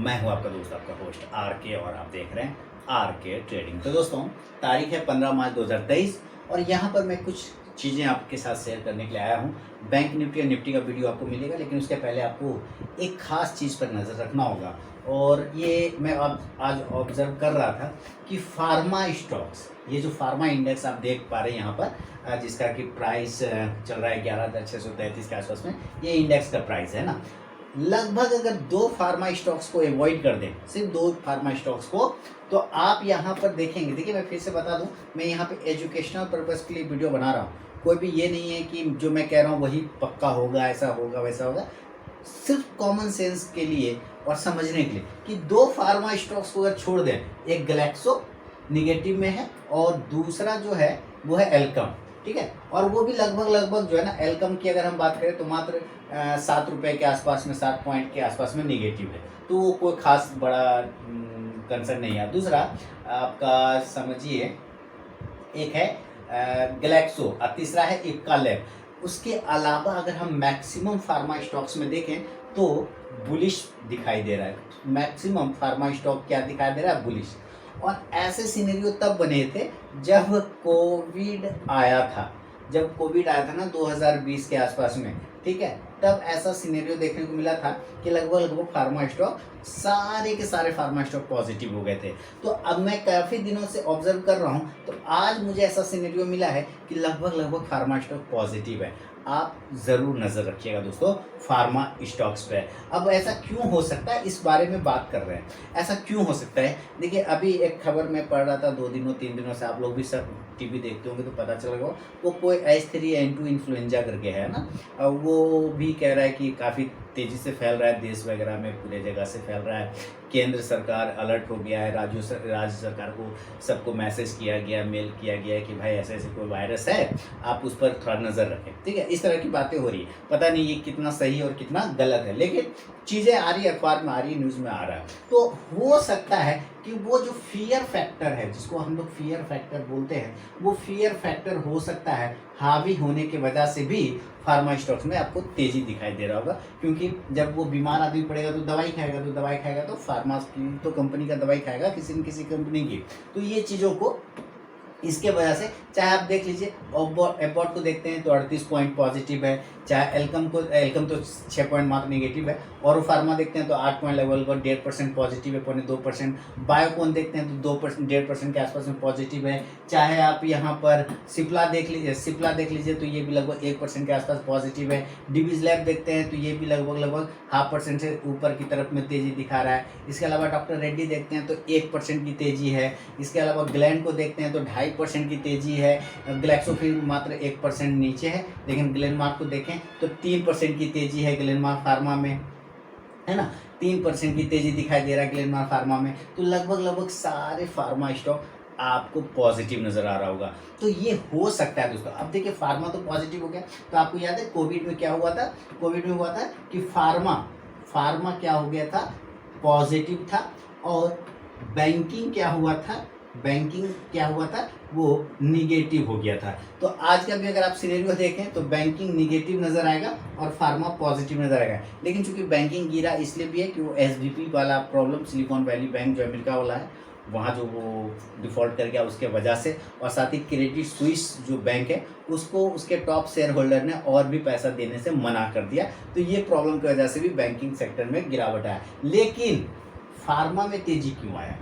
मैं हूं आपका दोस्त, आपका होस्ट आर के, और आप देख रहे हैं आर के ट्रेडिंग। तो दोस्तों, तारीख है 15 मार्च 2023 और यहाँ पर मैं कुछ चीज़ें आपके साथ शेयर करने के लिए आया हूँ। बैंक निफ्टी और निफ्टी का वीडियो आपको मिलेगा, लेकिन उसके पहले आपको एक ख़ास चीज़ पर नज़र रखना होगा। और ये मैं आज ऑब्ज़र्व कर रहा था कि फार्मा स्टॉक्स, ये जो फार्मा इंडेक्स आप देख पा रहे हैं यहाँ पर, जिसका कि प्राइस चल रहा है 11,633 के आसपास में, ये इंडेक्स का प्राइस है ना। लगभग अगर दो फार्मा स्टॉक्स को अवॉइड कर दें, सिर्फ दो फार्मा स्टॉक्स को, तो आप यहाँ पर देखेंगे। देखिए, मैं फिर से बता दूं, मैं यहाँ पे एजुकेशनल पर्पज़ के लिए वीडियो बना रहा हूँ। कोई भी ये नहीं है कि जो मैं कह रहा हूँ वही पक्का होगा, ऐसा होगा वैसा होगा। सिर्फ कॉमन सेंस के लिए और समझने के लिए कि दो फार्मा स्टॉक्स को अगर छोड़ दें, एक ग्लैक्सो निगेटिव में है और दूसरा जो है वो है एल्कम, ठीक है। और वो भी लगभग जो है ना, एल्कम की अगर हम बात करें तो मात्र 7 रुपये के आसपास में, 7 पॉइंट के आसपास में निगेटिव है, तो वो कोई खास बड़ा कंसर्न नहीं है। दूसरा आपका समझिए, एक है ग्लैक्सो और तीसरा है इक्का लैब। उसके अलावा अगर हम मैक्सिमम फार्मा स्टॉक्स में देखें तो बुलिश दिखाई दे रहा है। मैक्सिमम फार्मा स्टॉक क्या दिखाई दे रहा है? बुलिश। और ऐसे सिनेरियो तब बने थे जब कोविड आया था, ना 2020 के आसपास में, ठीक है। तब ऐसा सिनेरियो देखने को मिला था कि लगभग फार्मा स्टॉक, सारे के सारे फार्मा स्टॉक पॉजिटिव हो गए थे। तो अब मैं काफ़ी दिनों से ऑब्जर्व कर रहा हूँ, तो आज मुझे ऐसा सिनेरियो मिला है कि लगभग फार्मा स्टॉक पॉजिटिव है। आप ज़रूर नज़र रखिएगा दोस्तों फार्मा स्टॉक्स पे। अब ऐसा क्यों हो सकता है, इस बारे में बात कर रहे हैं। ऐसा क्यों हो सकता है? देखिए, अभी एक खबर मैं पढ़ रहा था 2 दिनों 3 दिनों से, आप लोग भी सब टीवी देखते होंगे तो पता चलेगा, वो कोई H3N2 इन्फ्लुएंजा करके है ना, वो भी कह रहा है कि काफ़ी तेज़ी से फैल रहा है, देश वगैरह में पूरे जगह से फैल रहा है। केंद्र सरकार अलर्ट हो गया है, राज्य सरकार को सबको मैसेज किया गया, मेल किया गया है कि भाई ऐसे ऐसे कोई वायरस है, आप उस पर थोड़ा नज़र रखें, ठीक है। इस तरह की बातें हो रही है। पता नहीं ये कितना सही और कितना गलत है, लेकिन चीज़ें आ रही है, अखबार में आ रही है, न्यूज़ में आ रहा है। तो हो सकता है कि वो जो फियर फैक्टर है, जिसको हम लोग फियर फैक्टर बोलते हैं, वो फियर फैक्टर हो सकता है हावी होने की वजह से भी फार्मा स्टॉक्स में आपको तेज़ी दिखाई दे रहा होगा। क्योंकि जब वो बीमार आदमी पड़ेगा तो दवाई खाएगा, तो फार्मा की तो कंपनी का दवाई खाएगा, किसी न किसी कंपनी की। तो ये चीज़ों को, इसके वजह से, चाहे आप देख लीजिए एबॉट को देखते हैं तो 38 पॉइंट पॉजिटिव है, चाहे एल्कम तो 6 पॉइंट मात्र निगेटिव है, और फार्मा देखते हैं तो 8 पॉइंट लेवल पर 1.5% पॉजिटिव है, 2%। बायोकॉन देखते हैं तो 2%, 1.5% के आसपास में पॉजिटिव है। चाहे आप यहाँ पर सिप्ला देख लीजिए तो ये भी लगभग 1% के आसपास पॉजिटिव है। डिवीज लैब देखते हैं तो ये भी लगभग 0.5% से ऊपर की तरफ में तेज़ी दिखा रहा है। इसके अलावा डॉक्टर रेड्डी देखते हैं तो 1% की तेज़ी है। इसके अलावा ग्लैंड को देखते हैं तो 2.5% की तेज़ी है। ग्लैक्सो फिर मात्र 1% नीचे है, लेकिन ग्लेनमार्क को देखें तो 3% की तेज़ी है ग्लेनमार्क फार्मा में, है ना। 3% की तेज़ी दिखाई दे रहा है ग्लेनमार्क फार्मा में। तो लगभग सारे फार्मा स्टॉक आपको पॉजिटिव नज़र आ रहा होगा। तो ये हो सकता है दोस्तों। अब देखिए, फार्मा तो पॉजिटिव हो गया, तो आपको याद है कोविड में क्या हुआ था? कोविड में हुआ था कि फार्मा क्या हो गया था? पॉजिटिव था। और बैंकिंग क्या हुआ था? वो निगेटिव हो गया था। तो आज का भी अगर आप सिनेरियो देखें तो बैंकिंग निगेटिव नज़र आएगा और फार्मा पॉजिटिव नज़र आएगा। लेकिन चूंकि बैंकिंग गिरा इसलिए भी है कि वो SVB वाला प्रॉब्लम, सिलिकॉन वैली बैंक जो अमेरिका वाला है, वहाँ जो वो डिफ़ॉल्ट कर गया उसके वजह से, और साथ ही क्रेडिट स्विस जो बैंक है उसको उसके टॉप शेयर होल्डर ने और भी पैसा देने से मना कर दिया। तो ये प्रॉब्लम की वजह से भी बैंकिंग सेक्टर में गिरावट आया। लेकिन फार्मा में तेज़ी क्यों आया?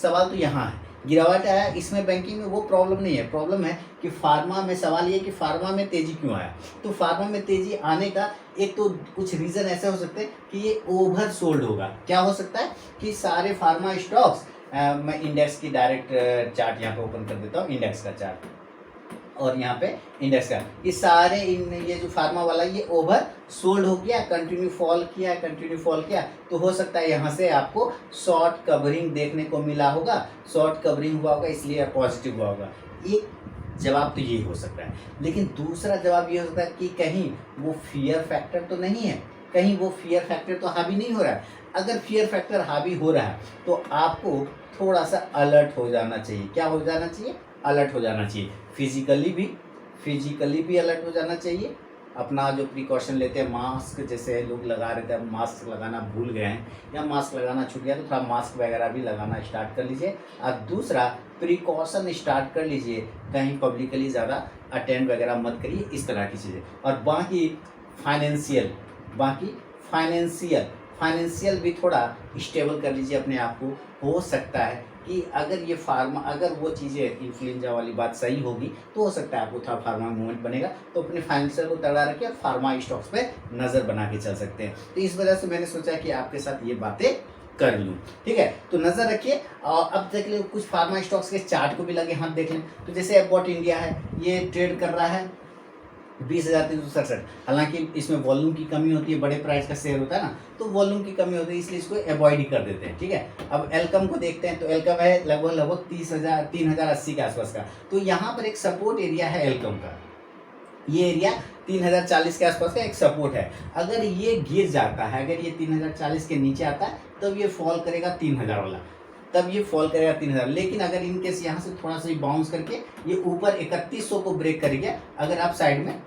सवाल तो यहाँ है। गिरावट आया, इसमें बैंकिंग में वो प्रॉब्लम नहीं है। प्रॉब्लम है कि फार्मा में, सवाल ये कि फार्मा में तेज़ी क्यों आया। तो फार्मा में तेज़ी आने का एक तो कुछ रीज़न ऐसे हो सकते हैं कि ये ओवर सोल्ड होगा। क्या हो सकता है कि सारे फार्मा स्टॉक्स, मैं इंडेक्स की डायरेक्ट चार्ट यहाँ पे ओपन कर देता हूँ, इंडेक्स का चार्ट, और यहाँ पे इंडेक्स का, ये सारे ये जो फार्मा वाला ये ओवर सोल्ड हो गया, कंटिन्यू फॉल किया। तो हो सकता है यहाँ से आपको शॉर्ट कवरिंग देखने को मिला होगा, शॉर्ट कवरिंग हुआ होगा, इसलिए पॉजिटिव हुआ होगा। एक जवाब तो ये हो सकता है। लेकिन दूसरा जवाब ये हो सकता है कि कहीं वो फियर फैक्टर तो नहीं है, कहीं वो फियर फैक्टर तो हावी नहीं हो रहा है। अगर फियर फैक्टर हावी हो रहा है तो आपको थोड़ा सा अलर्ट हो जाना चाहिए। क्या हो जाना चाहिए? अलर्ट हो जाना चाहिए। फिजिकली भी अलर्ट हो जाना चाहिए, अपना जो प्रिकॉशन लेते हैं, मास्क जैसे लोग लगा रहे थे, अब मास्क लगाना भूल गए हैं या मास्क लगाना छूट गया, तो थोड़ा मास्क वगैरह भी लगाना स्टार्ट कर लीजिए। और दूसरा प्रिकॉशन स्टार्ट कर लीजिए, कहीं पब्लिकली ज़्यादा अटेंड वगैरह मत करिए, इस तरह की चीज़ें। और बाकी फाइनेंशियल भी थोड़ा स्टेबल कर लीजिए अपने आप को। हो सकता है कि अगर वो चीज़ें इन्फ्लुएंजा वाली बात सही होगी तो हो सकता है आपको थोड़ा फार्मा मूवमेंट बनेगा, तो अपने फाइनेंशियल को तगड़ा रखिए और फार्मा स्टॉक्स पे नज़र बना के चल सकते हैं। तो इस वजह से मैंने सोचा कि आपके साथ ये बातें कर लूँ, ठीक है। तो नज़र रखिए। और अब देख लें कुछ फार्मा स्टॉक्स के चार्ट को भी लगे हाथ देख लें। तो जैसे एबॉट इंडिया है, ये ट्रेड कर रहा है 20,367। हालांकि इसमें वॉल्यूम की कमी होती है, बड़े प्राइस का शेयर होता है ना, तो वॉल्यूम की कमी होती है, इसलिए इसको अवॉइड ही कर देते हैं, ठीक है। अब एलकम को देखते हैं। तो एलकम है लगभग 3,080 के आसपास का। तो यहाँ पर एक सपोर्ट एरिया है एलकम का, ये एरिया 3,040 के आसपास का एक सपोर्ट है। अगर ये गिर जाता है, अगर ये 3,040 के नीचे आता है, तब ये फॉल करेगा 3,000 वाला, तब ये फॉल करेगा 3,000। लेकिन अगर इनकेस यहाँ से थोड़ा सा बाउंस करके ये ऊपर 3100 को ब्रेक करेगा अगर आप साइड में,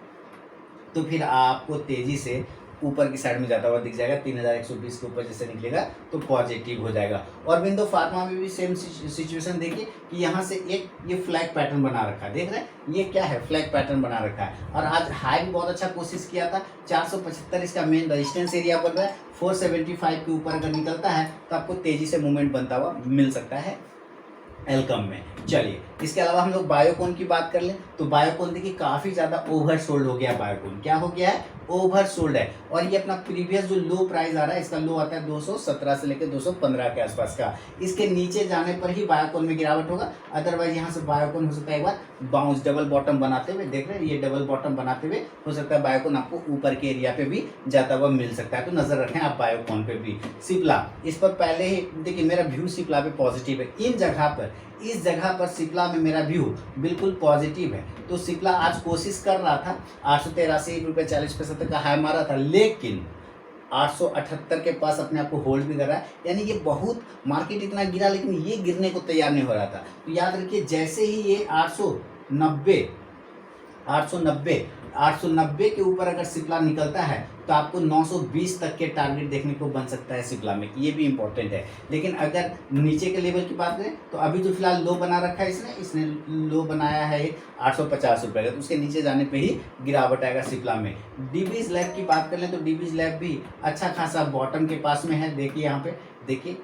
तो फिर आपको तेजी से ऊपर की साइड में जाता हुआ दिख जाएगा। 3,120 के ऊपर जैसे निकलेगा तो पॉजिटिव हो जाएगा। और विंडो फार्मा में भी सेम सिचुएशन देखिए कि यहाँ से एक ये फ्लैग पैटर्न बना रखा है, देख रहे हैं ये क्या है, फ्लैग पैटर्न बना रखा है। और आज हाई भी बहुत अच्छा कोशिश किया था, 475 इसका मेन रेजिस्टेंस एरिया बन रहा है। 475 के ऊपर अगर निकलता है तो आपको तेजी से मूवमेंट बनता हुआ मिल सकता है एलकम में। चलिए, इसके अलावा हम लोग बायोकॉन की बात कर लें। तो बायोकॉन देखिए काफ़ी ज़्यादा ओवर सोल्ड हो गया, बायोकॉन क्या हो गया है, ओवर सोल्ड है। और ये अपना प्रीवियस जो लो प्राइस आ रहा है, इसका लो आता है 217 से लेकर 215 के आसपास का। इसके नीचे जाने पर ही बायोकॉन में गिरावट होगा, अदरवाइज यहाँ से बायोकॉन हो सकता है एक बार बाउंस डबल बॉटम बनाते हुए, देख रहे हैं ये डबल बॉटम बनाते हुए हो सकता है बायोकॉन आपको ऊपर के एरिया पे भी जाता हुआ मिल सकता है। तो नजर रखें आप बायोकॉन पे भी। सिप्ला, इस पर पहले ही देखिए मेरा व्यू सिप्ला पे पॉजिटिव है। इस जगह पर सिप्ला में मेरा व्यू बिल्कुल पॉजिटिव है। तो सिप्ला आज कोशिश कर रहा था 883.40 तक का हाई मारा था, लेकिन 878 के पास अपने आप को होल्ड भी कर रहा है। यानी ये बहुत मार्केट इतना गिरा, लेकिन ये गिरने को तैयार नहीं हो रहा था। तो याद रखिए जैसे ही ये 890 के ऊपर अगर सिप्ला निकलता है तो आपको 920 तक के टारगेट देखने को बन सकता है सिप्ला में, ये भी इंपॉर्टेंट है। लेकिन अगर नीचे के लेवल की बात करें तो अभी जो फिलहाल लो बना रखा है इसने लो बनाया है 850 रुपये का, तो उसके नीचे जाने पे ही गिरावट आएगा सिप्ला में। डीबीज लैब की बात कर लें तो डीबीज लैब भी अच्छा खासा बॉटम के पास में है। देखिए यहाँ पे देखिए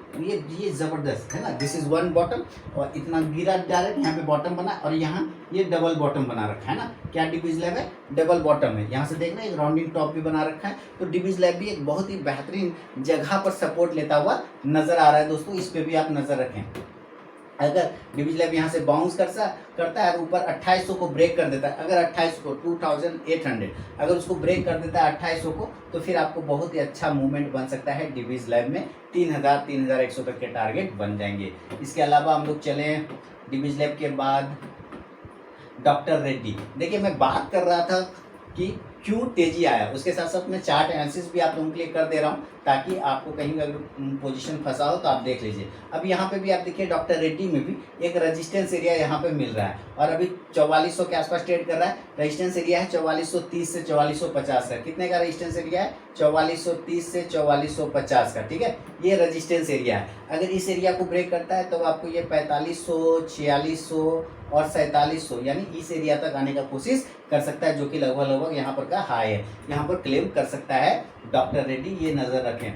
ये ज़बरदस्त है ना, दिस इज़ वन बॉटम, और इतना गिरा डायरेक्ट यहाँ पे बॉटम बना, और यहाँ ये डबल बॉटम बना रखा है ना। क्या डीबीज लैब है, डबल बॉटम है। यहाँ से देखना एक राउंडिंग टॉप भी बना रखा है। तो डीबीज लैब भी एक बहुत ही बेहतरीन जगह पर सपोर्ट लेता हुआ नजर आ रहा है दोस्तों, इस पर भी आप नजर रखें। अगर डीबीज लैब यहाँ से बाउंस करता है और ऊपर 2800 को ब्रेक कर देता है, अगर 2800 को 2800 अगर उसको ब्रेक कर देता है 2800 को, तो फिर आपको बहुत ही अच्छा मूवमेंट बन सकता है डीबीज लैब में। 3,100 तक के टारगेट बन जाएंगे। इसके अलावा हम लोग चलें डीबीज लैब के बाद डॉक्टर रेड्डी। देखिए मैं बात कर रहा था कि क्यों तेजी आया, उसके साथ साथ मैं चार्ट एनालिसिस भी आप लोगों के लिए कर दे रहा हूँ, ताकि आपको कहीं अगर पोजीशन फंसा हो तो आप देख लीजिए। अब यहाँ पे भी आप देखिए डॉक्टर रेड्डी में भी एक रेजिस्टेंस एरिया यहाँ पे मिल रहा है, और अभी 4400 के आसपास ट्रेड कर रहा है। रेजिस्टेंस एरिया है 4430 से 4450 का। कितने का रेजिस्टेंस एरिया है, 4430 से 4450 का, ठीक है। ये रेजिस्टेंस एरिया है। अगर इस एरिया को ब्रेक करता है तो आपको ये 4500, 4600 और 4700 यानी इस एरिया तक आने का कोशिश कर सकता है, जो कि लगभग यहाँ पर का हाई है। यहाँ पर क्लेम कर सकता है डॉक्टर रेड्डी, ये नज़र रखें।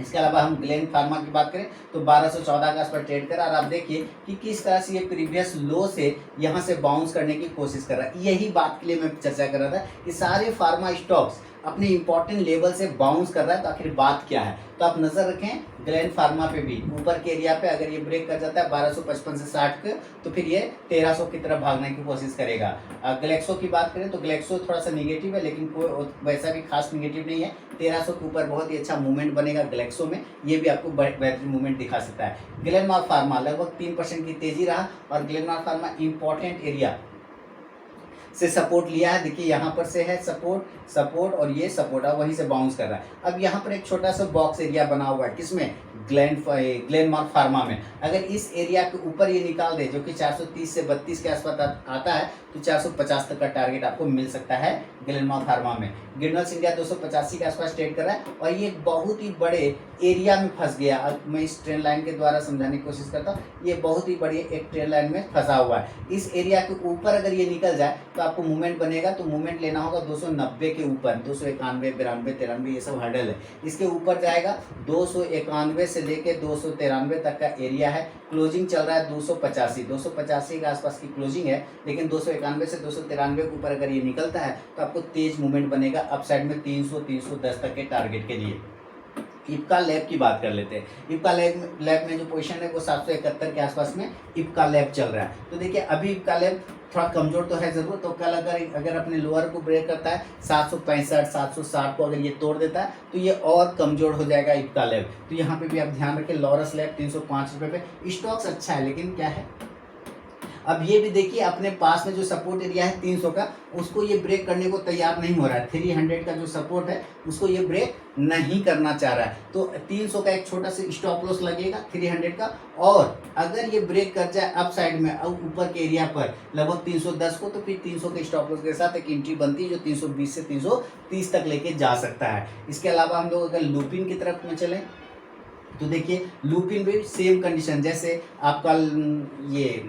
इसके अलावा हम ग्लेन फार्मा की बात करें तो 1214 का इस पर ट्रेड करा, और आप देखिए कि किस तरह से ये प्रीवियस लो से यहाँ से बाउंस करने की कोशिश कर रहा है। यही बात के लिए मैं चर्चा कर रहा था कि सारे फार्मा स्टॉक्स अपने इंपॉर्टेंट लेवल से बाउंस कर रहा है, तो आखिर बात क्या है। तो आप नज़र रखें ग्लेन फार्मा पे भी ऊपर के एरिया पे अगर ये ब्रेक कर जाता है 1255 से 60 के, तो फिर ये 1300 की तरफ भागने की कोशिश करेगा। ग्लेक्सो की बात करें तो ग्लेक्सो थोड़ा सा निगेटिव है, लेकिन कोई वैसा भी खास निगेटिव नहीं है। 1300 के ऊपर बहुत ही अच्छा मूवमेंट बनेगा ग्लेक्सो में, ये भी आपको बेहतरीन मूवमेंट दिखा सकता है। ग्लेनमार्क फार्मा लगभग 3% की तेजी रहा, और ग्लेनमार्क फार्मा इंपॉर्टेंट एरिया से सपोर्ट लिया है, देखिए यहाँ पर से है सपोर्ट सपोर्ट और ये सपोर्ट है, वहीं से बाउंस कर रहा है। अब यहाँ पर एक छोटा सा बॉक्स एरिया बना हुआ है, किसमें, ग्लेनमार्क फार्मा में। अगर इस एरिया के ऊपर ये निकाल दे जो कि 430 से 32 के आसपास आता है, तो 450 तक का टारगेट आपको मिल सकता है ग्लेनमार्क फार्मा में। गिरनल्स इंडिया 285 के आसपास ट्रेड कर रहा है और ये बहुत ही बड़े एरिया में फंस गया। अब मैं इस ट्रेंड लाइन के द्वारा समझाने की कोशिश करता हूँ, ये बहुत ही बड़ी एक ट्रेंड लाइन में फंसा हुआ है। इस एरिया के ऊपर अगर ये निकल जाए तो आपको मूवमेंट बनेगा, तो मूवमेंट लेना होगा 290 के ऊपर, 291, 92, 93 ये सब हर्डल है। इसके ऊपर जाएगा 291 से लेके 293 तक का एरिया है। क्लोजिंग चल रहा है 285 के आसपास की क्लोजिंग है, लेकिन 291 से 293 के ऊपर अगर ये निकलता है तो आपको तेज मूवमेंट बनेगा अपसाइड में 300-310 तक के टारगेट के लिए। इप्का लैब की बात कर लेते हैं। इप्का लैब में जो पोजीशन है वो 771 के आसपास में इप्का लैब चल रहा है। तो देखिए अभी इप्का लैब थोड़ा कमजोर तो है ज़रूर, तो कल अगर अपने लोअर को ब्रेक करता है 765 760 को अगर ये तोड़ देता है तो ये और कमजोर हो जाएगा इप्का लैब। तो यहाँ पे भी आप ध्यान रखें, लॉरस लैब 305 रुपये पे स्टॉक्स अच्छा है, लेकिन क्या है अब ये भी देखिए अपने पास में जो सपोर्ट एरिया है 300 का, उसको ये ब्रेक करने को तैयार नहीं हो रहा है। 300 का जो सपोर्ट है उसको ये ब्रेक नहीं करना चाह रहा है, तो 300 का एक छोटा सा स्टॉप लॉस लगेगा 300 का। और अगर ये ब्रेक कर जाए अप साइड में अब ऊपर के एरिया पर लगभग 310 को, तो फिर 300 के स्टॉप लॉस के साथ एक एंट्री बनती है जो 320 से 330 तक लेके जा सकता है। इसके अलावा हम लोग अगर लूपिन की तरफ में चलें तो देखिए लूपिन भी सेम कंडीशन, जैसे आपका ये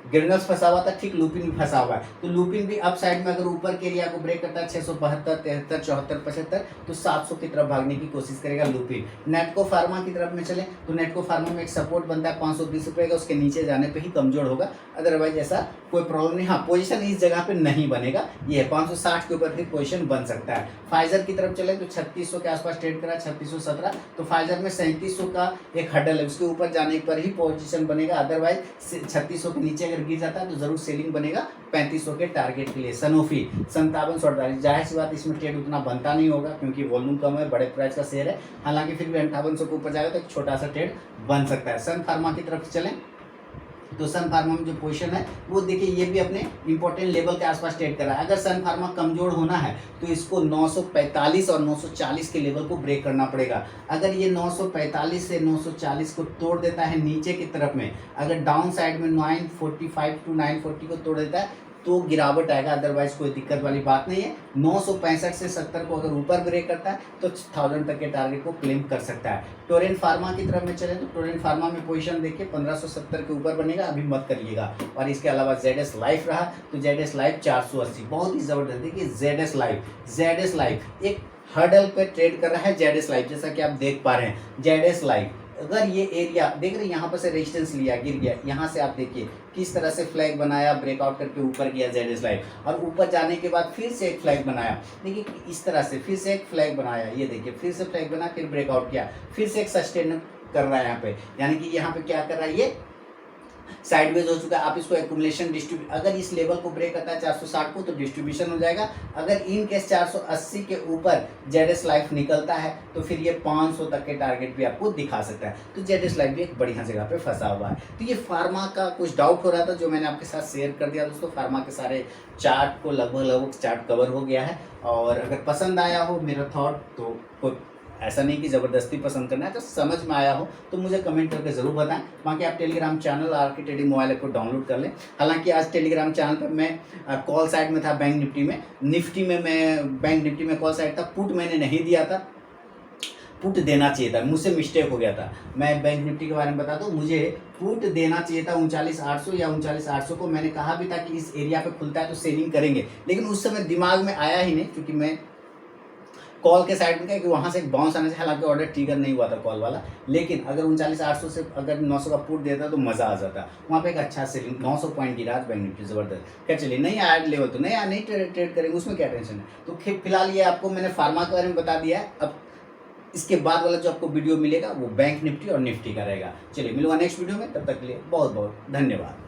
गिरनल्स फंसा हुआ था, ठीक लूपिन भी फंसा हुआ है। तो लूपिन भी अप साइड में अगर ऊपर के एरिया को ब्रेक करता है 672, 73, 74, 75, तो 700 की तरफ भागने की कोशिश करेगा लूपिन। नेटको फार्मा की तरफ में चले तो नेटको फार्मा में एक सपोर्ट बनता है 520 रुपये का, उसके नीचे जाने पे ही कमजोर होगा, अदरवाइज ऐसा कोई प्रॉब्लम नहीं। हाँ, पोजीशन इस जगह पे नहीं बनेगा, ये 560 के ऊपर फिर पोजीशन बन सकता है। फाइजर की तरफ चले तो 3600 के आसपास ट्रेड करा, 3617, तो फाइजर में 3700 का एक हडल है, उसके ऊपर जाने पर ही पोजीशन बनेगा, अदरवाइज 3600 के नीचे गिर जाता है तो जरूर सेलिंग बनेगा 3500 के टारगेट के लिए। सनोफी 5748, जाहिर सी बात इसमें ट्रेड उतना बनता नहीं होगा क्योंकि वॉल्यूम कम है, बड़े प्राइस का शेयर है, हालांकि फिर भी 5800 के ऊपर जाएगा तो एक छोटा सा ट्रेड बन सकता है। सन फार्मा की तरफ चलें तो सन फार्मा में जो पोजीशन है वो देखिए ये भी अपने इंपॉर्टेंट लेवल के आसपास ट्रेड कर रहा है। अगर सन फार्मा कमजोर होना है तो इसको 945 और 940 के लेवल को ब्रेक करना पड़ेगा। अगर ये 945 से 940 को तोड़ देता है नीचे की तरफ में, अगर डाउन साइड में 945 टू 940 को तोड़ देता है तो गिरावट आएगा, अदरवाइज कोई दिक्कत वाली बात नहीं है। 965 से 70 को अगर ऊपर ब्रेक करता है तो 1000 तक के टारगेट को क्लेम कर सकता है। टोरेंट फार्मा की तरफ में चले तो टोरेंट फार्मा में पोजीशन देखिए 1570 के ऊपर बनेगा, अभी मत करिएगा। और इसके अलावा जेडएस लाइफ रहा तो जेडएस लाइफ 480, बहुत ही जबरदस्त। देखिए जेडएस लाइफ एक हर्डल पे ट्रेड कर रहा है। जेडएस लाइफ जैसा कि आप देख पा रहे हैं, जेडएस लाइफ अगर ये एरिया देख रहे हैं यहाँ पर से रेजिस्टेंस लिया, गिर गया, यहाँ से आप देखिए किस तरह से फ्लैग बनाया, ब्रेकआउट करके ऊपर गया जेडएस लाइफ, और ऊपर जाने के बाद फिर से एक फ्लैग बनाया, देखिए इस तरह से फिर से एक फ्लैग बनाया, ये देखिए फिर से फ्लैग बना, फिर ब्रेकआउट किया, फिर से एक सस्टेन कर रहा है यहाँ पे, यानी कि यहाँ पे क्या कर रहा है, ये साइडवेज हो चुका है। आप इसको एक्यूमुलेशन डिस्ट्रीब्यूट, अगर इस लेवल को ब्रेक करता है 460 को तो डिस्ट्रीब्यूशन हो जाएगा। अगर इन केस 480 के ऊपर जेडएस लाइफ निकलता है तो फिर ये 500 तक के टारगेट भी आपको दिखा सकता है। तो जेडएस लाइफ भी एक बढ़िया जगह पे फंसा हुआ है। तो ये फार्मा का कुछ डाउट हो रहा था जो मैंने आपके साथ शेयर कर दिया दोस्तों। फार्मा के सारे चार्ट को लगभग चार्ट कवर हो गया है, और अगर पसंद आया हो मेरा थॉट तो कोई ऐसा नहीं कि ज़बरदस्ती पसंद करना है, तो समझ में आया हो तो मुझे कमेंट करके ज़रूर बताएं। बाकी आप Telegram channel RK trading mobile app को डाउनलोड कर लें। हालांकि आज टेलीग्राम चैनल पर मैं कॉल साइड में था, बैंक निफ्टी में मैं बैंक निफ्टी में कॉल साइड था, पुट मैंने नहीं दिया था, पुट देना चाहिए था, मुझसे मिस्टेक हो गया था। मैं बैंक निफ्टी के बारे में बता दूं, मुझे पुट देना चाहिए था 39800 या 39800 को। मैंने कहा भी था कि इस एरिया पे खुलता है तो सेलिंग करेंगे, लेकिन उस समय दिमाग में आया ही नहीं, क्योंकि मैं कॉल के साइड में क्या कि वहाँ से एक बाउंस आने से, हालांकि ऑर्डर ट्रिगर नहीं हुआ था कॉल वाला, लेकिन अगर 39800 से अगर 900 का पुट देता तो मज़ा आ जाता। वहाँ पे एक अच्छा सेलिंग 900 पॉइंट गिरा बैंक निफ्टी ज़बरदस्त। क्या चलिए नहीं आया लेवल तो नहीं ट्रेड करेंगे, उसमें क्या टेंशन है। तो फिलहाल ये आपको मैंने फार्मा के बारे में बता दिया है। अब इसके बाद वाला जो आपको वीडियो मिलेगा वो बैंक निफ्टी और निफ्टी का रहेगा। चलिए मिलूंगा नेक्स्ट वीडियो में, तब तक के लिए बहुत बहुत धन्यवाद।